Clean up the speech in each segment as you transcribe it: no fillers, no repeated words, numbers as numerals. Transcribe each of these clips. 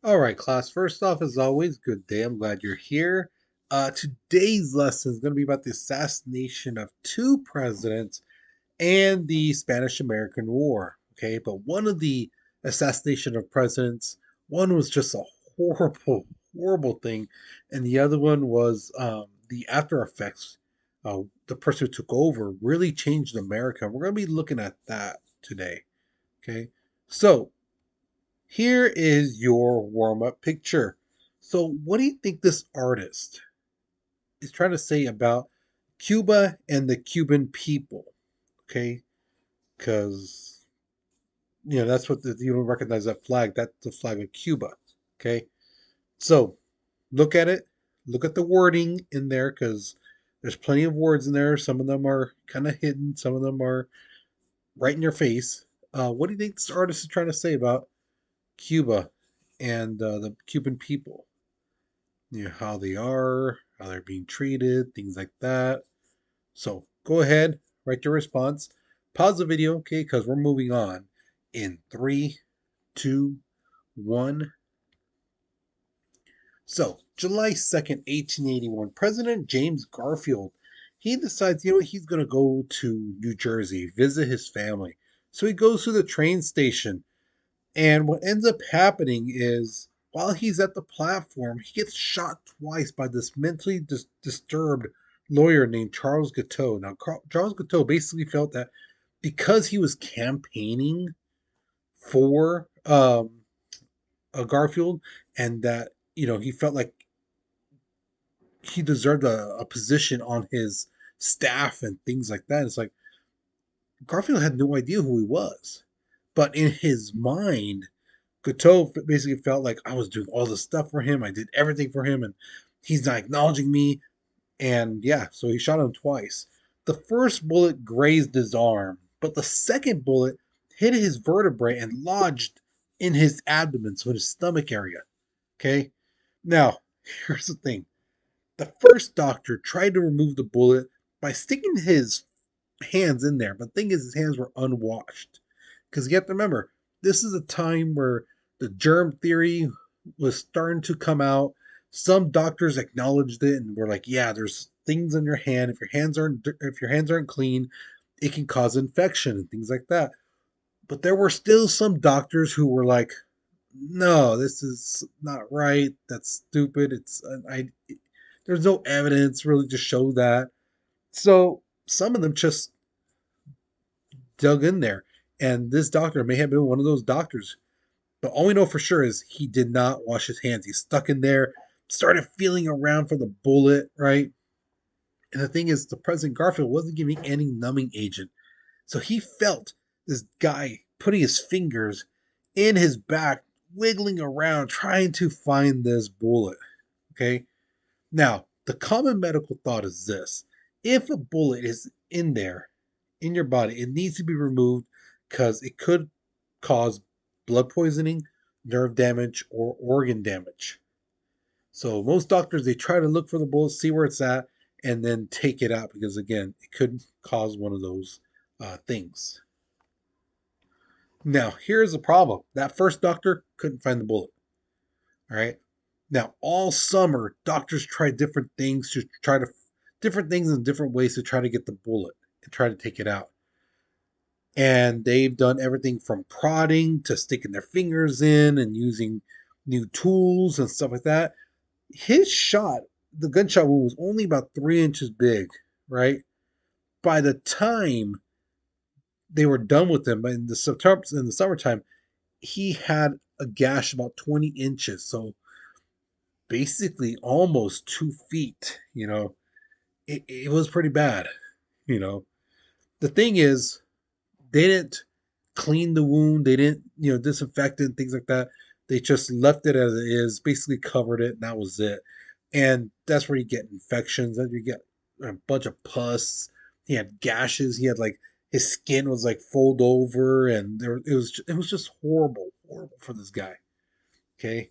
All right, class. First off, as always, good day. I'm glad you're here. Today's lesson is going to be about the assassination of two presidents and the Spanish American War. Okay, but one of the assassination of presidents, one was just a horrible, horrible thing, and the other one was the after effects. The person who took over really changed America. We're going to be looking at that today. Okay, so here is your warm up picture. So, what do you think this artist is trying to say about Cuba and the Cuban people? Okay, because that's what you don't recognize that flag. That's the flag of Cuba. Okay, so look at it. Look at the wording in there because there's plenty of words in there. Some of them are kind of hidden. Some of them are right in your face. What do you think this artist is trying to say about Cuba and the Cuban people? How they are, how they're being treated, things like that. So go ahead, write your response. Pause the video, okay, because we're moving on in three, two, one. So, July 2nd, 1881, President James Garfield, he decides, he's going to go to New Jersey, visit his family. So he goes to the train station. And what ends up happening is while he's at the platform, he gets shot twice by this mentally disturbed lawyer named Charles Guiteau. Now, Charles Guiteau basically felt that because he was campaigning for a Garfield, and that he felt like he deserved a position on his staff and things like that. It's like Garfield had no idea who he was, but in his mind, Guiteau basically felt like I was doing all this stuff for him. I did everything for him, and he's not acknowledging me. And yeah, so he shot him twice. The first bullet grazed his arm, but the second bullet hit his vertebrae and lodged in his abdomen, so in his stomach area. Okay? Now, here's the thing. The first doctor tried to remove the bullet by sticking his hands in there, but the thing is, his hands were unwashed. Because you have to remember, this is a time where the germ theory was starting to come out. Some doctors acknowledged it and were like, "Yeah, there's things in your hand. If your hands aren't clean, it can cause infection and things like that." But there were still some doctors who were like, "No, this is not right. That's stupid. There's no evidence really to show that." So some of them just dug in there. And this doctor may have been one of those doctors. But all we know for sure is he did not wash his hands. He stuck in there, started feeling around for the bullet, right? And the thing is, the President Garfield wasn't giving any numbing agent. So he felt this guy putting his fingers in his back, wiggling around, trying to find this bullet. Okay. Now, the common medical thought is this: if a bullet is in there, in your body, it needs to be removed because it could cause blood poisoning, nerve damage, or organ damage. So most doctors they try to look for the bullet, see where it's at, and then take it out because again, it could cause one of those things. Now, here's the problem: that first doctor couldn't find the bullet. All right. Now, all summer, doctors tried different things in different ways to try to get the bullet and try to take it out. And they've done everything from prodding to sticking their fingers in and using new tools and stuff like that. His shot, the gunshot wound was only about 3 inches big, right? By the time they were done with him in the summertime, he had a gash about 20 inches. So basically almost 2 feet, it was pretty bad, you know. The thing is, they didn't clean the wound, they didn't, disinfect it and things like that. They just left it as it is, basically covered it, and that was it. And that's where you get infections, and you get a bunch of pus. He had gashes, he had like his skin was like fold over, and it was just horrible, horrible for this guy. Okay.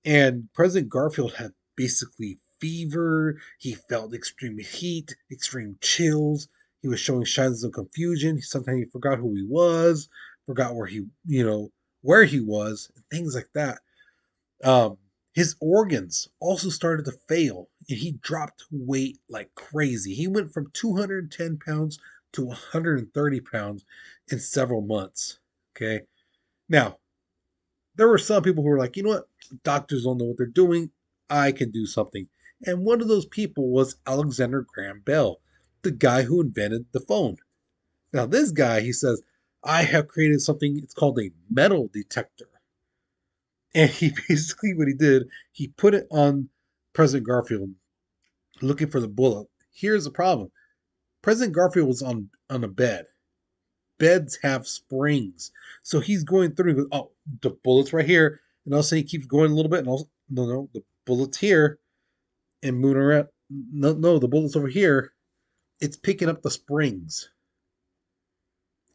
And President Garfield had basically fever. He felt extreme heat, extreme chills. He was showing signs of confusion. Sometimes he forgot who he was, forgot where he was, and things like that. Um, his organs also started to fail, and he dropped weight like crazy. He went from 210 pounds to 130 pounds in several months. Okay. Now, there were some people who were like, you know what? Doctors don't know what they're doing. I can do something. And one of those people was Alexander Graham Bell, the guy who invented the phone. Now, this guy, he says, I have created something, it's called a metal detector. And he basically, what he did, he put it on President Garfield looking for the bullet. Here's the problem: President Garfield was on a bed. Beds have springs. So he's going through, oh, the bullet's right here. And all of a sudden he keeps going a little bit. And also, no, the bullet's here. And moving around. No, the bullet's over here. It's picking up the springs.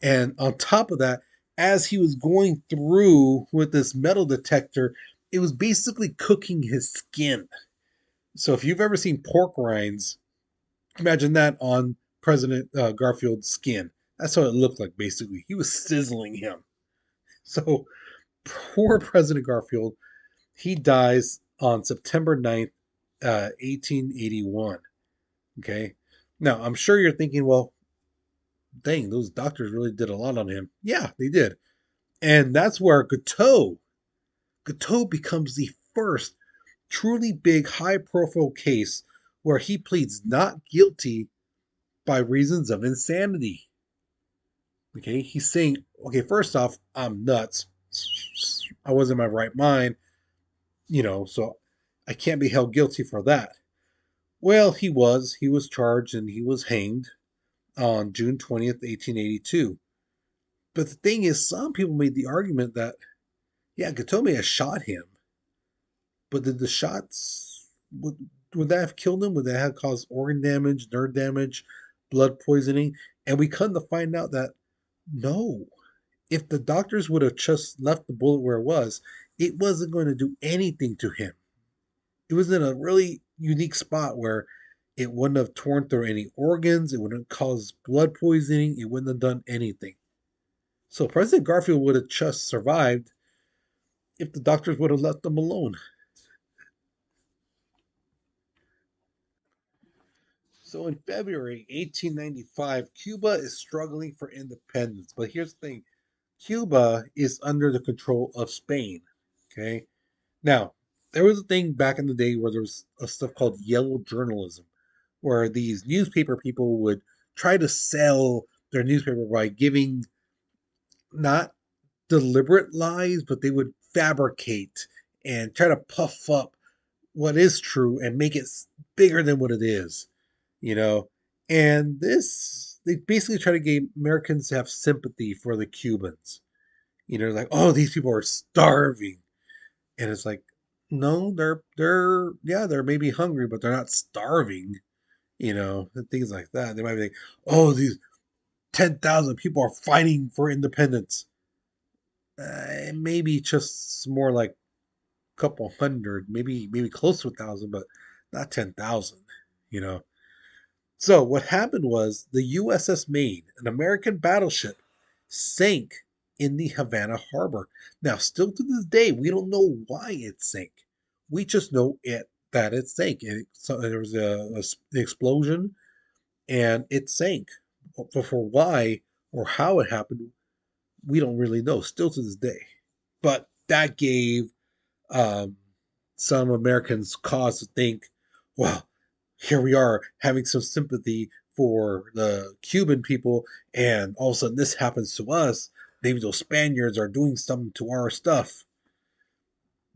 And on top of that, as he was going through with this metal detector, it was basically cooking his skin. So if you've ever seen pork rinds, imagine that on President Garfield's skin. That's what it looked like, basically. He was sizzling him. So poor President Garfield, he dies on September 9th, 1881. Okay. Now, I'm sure you're thinking, well, dang, those doctors really did a lot on him. Yeah, they did. And that's where Guiteau becomes the first truly big, high profile case where he pleads not guilty by reasons of insanity. Okay, he's saying, okay, first off, I'm nuts. I wasn't in my right mind, so I can't be held guilty for that. Well, he was. He was charged and he was hanged on June 20th, 1882. But the thing is, some people made the argument that, yeah, Gatomi has shot him, but did the shots, would that have killed him? Would that have caused organ damage, nerve damage, blood poisoning? And we come to find out that no. If the doctors would have just left the bullet where it was, it wasn't going to do anything to him. It was in a really unique spot where it wouldn't have torn through any organs, it wouldn't cause blood poisoning, it wouldn't have done anything. So President Garfield would have just survived if the doctors would have left them alone. So in February 1895, Cuba is struggling for independence. But here's the thing: Cuba is under the control of Spain. Okay. Now, there was a thing back in the day where there was a stuff called yellow journalism, where these newspaper people would try to sell their newspaper by giving not deliberate lies, but they would fabricate and try to puff up what is true and make it bigger than what it is, you know. And this, they basically try to get Americans to have sympathy for the Cubans. Like, oh, these people are starving. And it's like, no, they're yeah, they're maybe hungry, but they're not starving, and things like that. They might be like, oh, these 10,000 people are fighting for independence. Maybe just more like a couple hundred, maybe close to 1,000, but not 10,000. You know. So what happened was the USS Maine, an American battleship, sank in the Havana harbor. Now, still to this day, we don't know why it sank. We just know that it sank. So there was an explosion and it sank. But for why or how it happened, we don't really know. Still to this day. But that gave um, some Americans cause to think, well, here we are having some sympathy for the Cuban people, and all of a sudden this happens to us. Maybe those Spaniards are doing something to our stuff.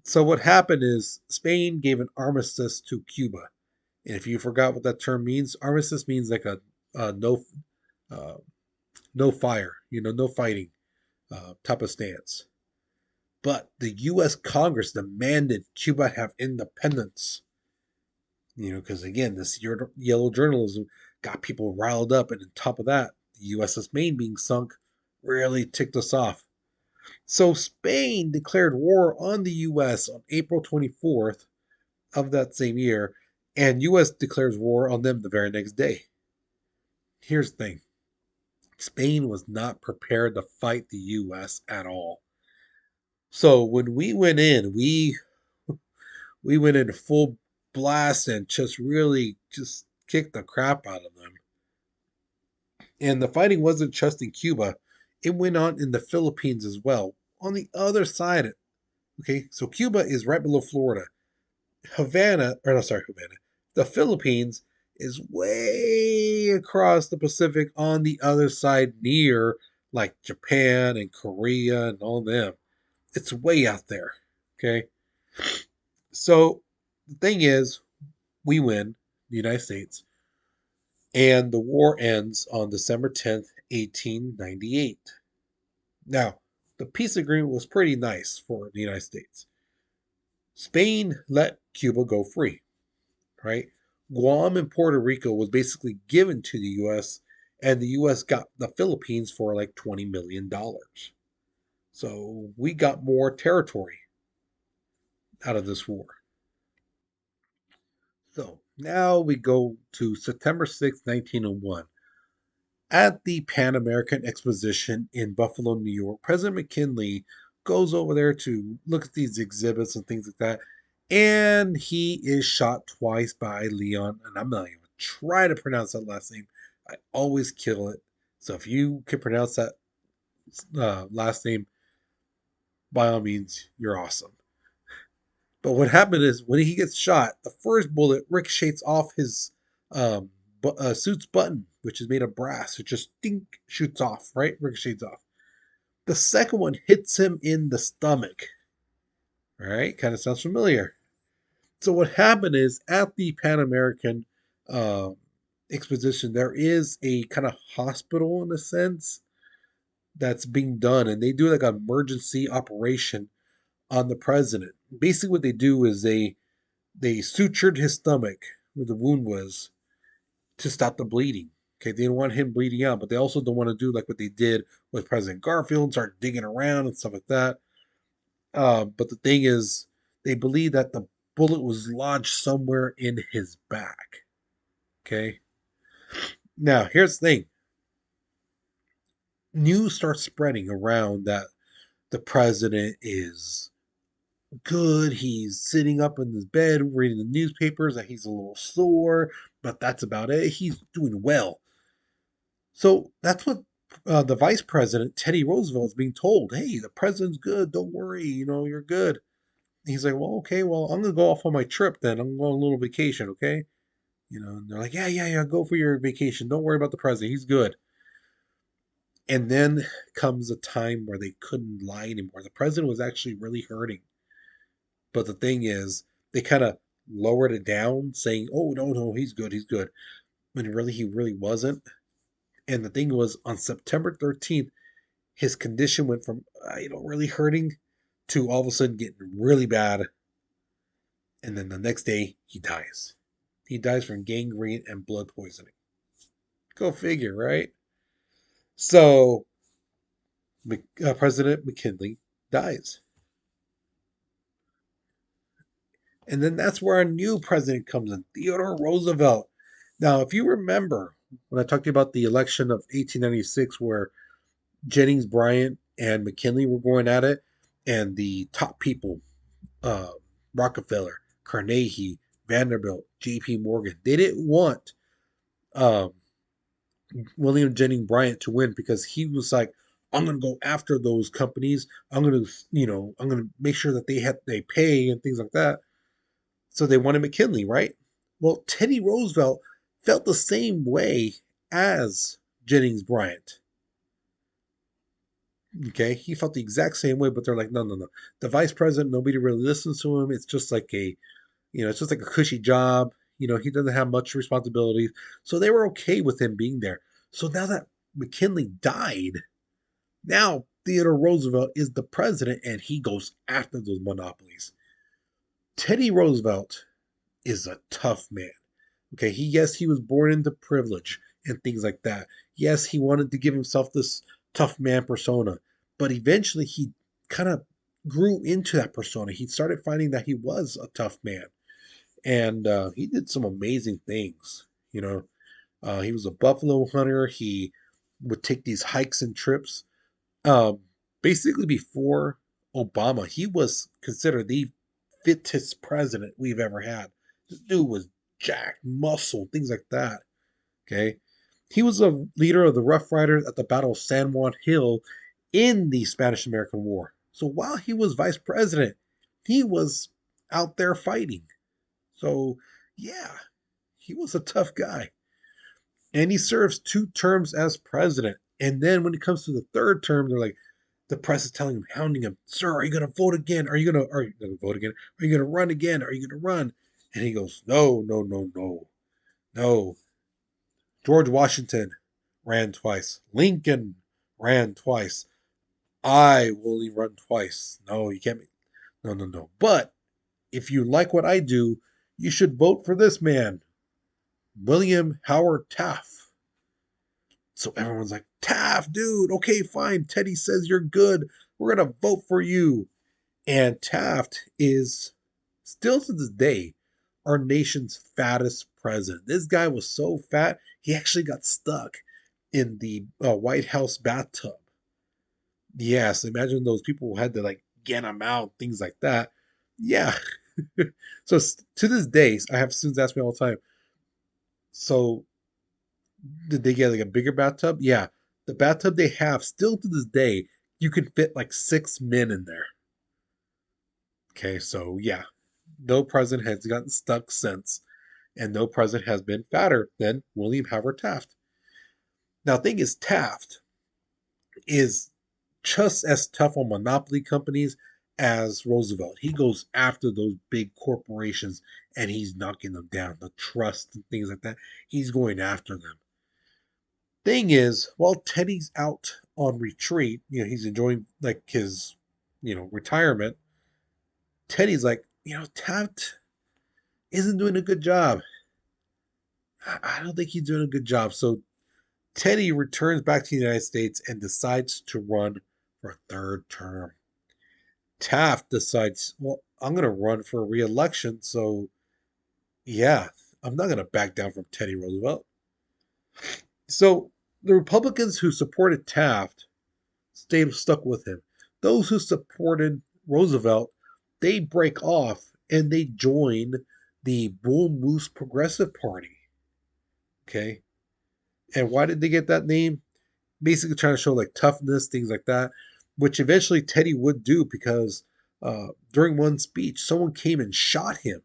So what happened is Spain gave an armistice to Cuba, and if you forgot what that term means, armistice means like a uh, no fire, no fighting type of stance. But the U.S. Congress demanded Cuba have independence. Because again, this yellow journalism got people riled up, and on top of that, the USS Maine being sunk really ticked us off. So Spain declared war on the US on April 24th of that same year, and US declares war on them the very next day. Here's the thing: Spain was not prepared to fight the US at all. So when we went in, we We went in full blast and just really just kicked the crap out of them. And the fighting wasn't just in Cuba, it went on in the Philippines as well. On the other side, okay, so Cuba is right below Florida. Havana, or no, sorry, Havana. The Philippines is way across the Pacific on the other side near like Japan and Korea and all them. It's way out there. Okay. So the thing is, we win, the United States, and the war ends on December 10th, 1898. Now, the peace agreement was pretty nice for the United States. Spain let Cuba go free, right? Guam and Puerto Rico was basically given to the US, and the US got the Philippines for like $20 million. So we got more territory out of this war. So now we go to September 6th, 1901. At the Pan American Exposition in Buffalo, New York, President McKinley goes over there to look at these exhibits and things like that. And he is shot twice by Leon. And I'm not even try to pronounce that last name. I always kill it. So if you can pronounce that last name, by all means, you're awesome. But what happened is when he gets shot, the first bullet ricochets off his um, suit's button, which is made of brass. It just dink shoots off, right? Ricochets off. The second one hits him in the stomach. All right, kind of sounds familiar. So what happened is at the Pan American uh, Exposition, there is a kind of hospital in a sense that's being done, and they do like an emergency operation on the president. Basically, what they do is they sutured his stomach where the wound was to stop the bleeding. Okay, they don't want him bleeding out, but they also don't want to do like what they did with President Garfield, start digging around and stuff like that. But the thing is, they believe that the bullet was lodged somewhere in his back. Okay, now here's the thing: news starts spreading around that the president is good. He's sitting up in his bed reading the newspapers, that he's a little sore, but that's about it. He's doing well. So that's what the vice president, Teddy Roosevelt, is being told. Hey, the president's good. Don't worry. You're good. He's like, well, okay, well, I'm going to go off on my trip then. I'm going on a little vacation, okay? And they're like, yeah, yeah, yeah, go for your vacation. Don't worry about the president. He's good. And then comes a time where they couldn't lie anymore. The president was actually really hurting. But the thing is, they kind of lowered it down, saying, "Oh no, no, he's good, he's good," when really he really wasn't. And the thing was, on September 13th, his condition went from really hurting to all of a sudden getting really bad, and then the next day he dies. He dies from gangrene and blood poisoning. Go figure, right? So President McKinley dies. And then that's where our new president comes in, Theodore Roosevelt. Now, if you remember when I talked to you about the election of 1896, where Jennings Bryant and McKinley were going at it, and the top people, uh, Rockefeller, Carnegie, Vanderbilt, J.P. Morgan, they didn't want um, William Jennings Bryant to win because he was like, I'm going to go after those companies. I'm going to, I'm going to make sure that they pay and things like that. So they wanted McKinley, right? Well, Teddy Roosevelt felt the same way as Jennings Bryant. Okay, he felt the exact same way, but they're like, no, no, no. The vice president, nobody really listens to him. It's just like it's just like a cushy job. He doesn't have much responsibilities. So they were okay with him being there. So now that McKinley died, now Theodore Roosevelt is the president and he goes after those monopolies. Teddy Roosevelt is a tough man. Okay, yes, he was born into privilege and things like that. Yes, he wanted to give himself this tough man persona, but eventually he kind of grew into that persona. He started finding that he was a tough man, and he did some amazing things. He was a buffalo hunter. He would take these hikes and trips. Um, Basically, before Obama, he was considered the fittest president we've ever had. This dude was jacked, muscle, things like that. Okay. He was a leader of the Rough Riders at the Battle of San Juan Hill in the Spanish American War. So while he was vice president, he was out there fighting. So, yeah, he was a tough guy. And he serves 2 terms as president. And then when it comes to the third term, they're like, the press is telling him, hounding him, "Sir, are you going to vote again? Are you going to vote again? Are you going to run again? Are you going to run?" And he goes, "No, no, no, no, no. George Washington ran twice. Lincoln ran twice. I will only run twice. No, you can't. No, no, no. But if you like what I do, you should vote for this man, William Howard Taft." So everyone's like, "Taft, dude, okay, fine. Teddy says you're good. We're going to vote for you." And Taft is still to this day our nation's fattest president. This guy was so fat, he actually got stuck in the White House bathtub. Yes, imagine those people who had to like get him out, things like that. Yeah. So to this day, I have students ask me all the time, so did they get like a bigger bathtub? Yeah. The bathtub they have still to this day, you can fit like 6 men in there. Okay, so yeah, no president has gotten stuck since, and no president has been fatter than William Howard Taft. Now, the thing is, Taft is just as tough on monopoly companies as Roosevelt. He goes after those big corporations and he's knocking them down, the trust and things like that. He's going after them. Thing is, while Teddy's out on retreat, he's enjoying like his, retirement. Teddy's like, Taft isn't doing a good job. I don't think he's doing a good job. So Teddy returns back to the United States and decides to run for a third term. Taft decides, well, I'm going to run for re-election. So, yeah, I'm not going to back down from Teddy Roosevelt. So the Republicans who supported Taft stayed stuck with him. Those who supported Roosevelt, they break off and they join the Bull Moose Progressive Party. Okay. And why did they get that name? Basically trying to show like toughness, things like that, which eventually Teddy would do because during one speech, someone came and shot him.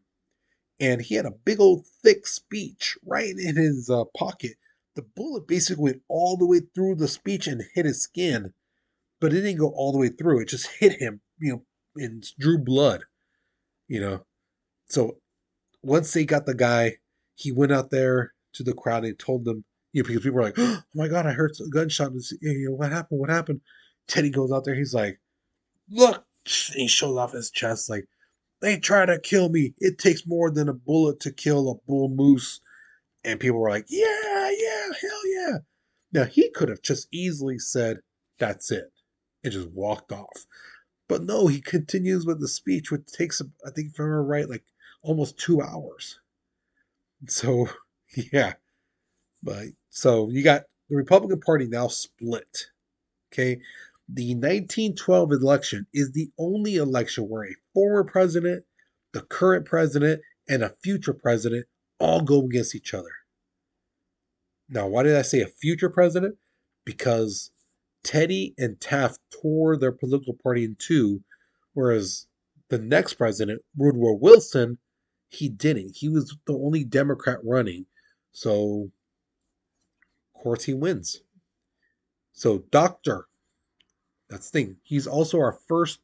And he had a big old thick speech right in his pocket. The bullet basically went all the way through the speech and hit his skin, but it didn't go all the way through. It just hit him, and drew blood, you know. So once they got the guy, he went out there to the crowd and told them, because people were like, "Oh my God, I heard a gunshot. What happened? What happened?" Teddy goes out there. He's like, "Look," he shows off his chest, like, "They try to kill me. It takes more than a bullet to kill a bull moose." And people were like, "Yeah, yeah, hell yeah." Now, he could have just easily said, "That's it," and just walked off. But no, he continues with the speech, which takes, I think, if I remember right, like almost 2 hours. So, yeah. But so you got the Republican Party now split. Okay. The 1912 election is the only election where a former president, the current president, and a future president all go against each other. Now, why did I say a future president? Because Teddy and Taft tore their political party in two, whereas the next president, Woodrow Wilson, he didn't. He was the only Democrat running. So, of course, he wins. So, that's the thing. He's also our first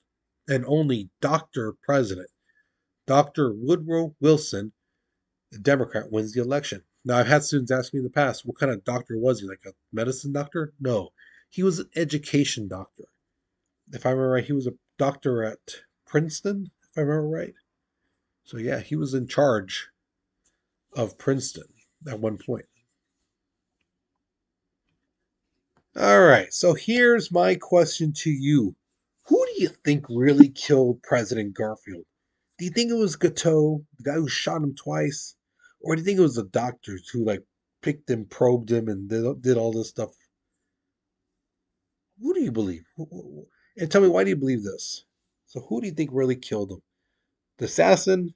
and only doctor president. Dr. Woodrow Wilson, a Democrat, wins the election. Now, I've had students ask me in the past, what kind of doctor was he? Like a medicine doctor? No. He was an education doctor. If I remember right, he was a doctor at Princeton, if I remember right. So, yeah, he was in charge of Princeton at one point. All right, so here's my question to you. Who do you think really killed President Garfield? Do you think it was Gateau, the guy who shot him twice? Or do you think it was the doctors who like picked him, probed him, and did all this stuff? Who do you believe? And tell me, why do you believe this? So who do you think really killed him? the assassin,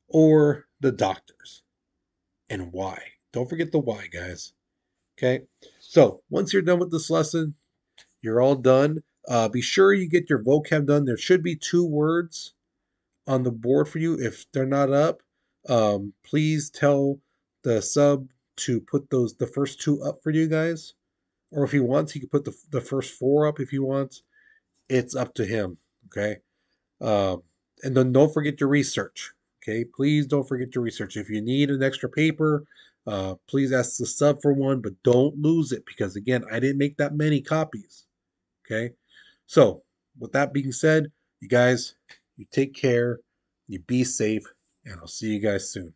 or the doctors, and why. Don't forget the why, guys. Okay. So once you're done with this lesson, you're all done. Be sure you get your vocab done. There should be 2 words on the board for you. If they're not up, please tell the sub to put the first 2 up for you guys. Or if he wants, he can put the first 4 up if he wants. It's up to him. Okay. Um, and then don't forget your research. Okay, please don't forget your research. If you need an extra paper, please ask the sub for one, but don't lose it because again, I didn't make that many copies. Okay, so with that being said, you guys, you take care, you be safe, and I'll see you guys soon.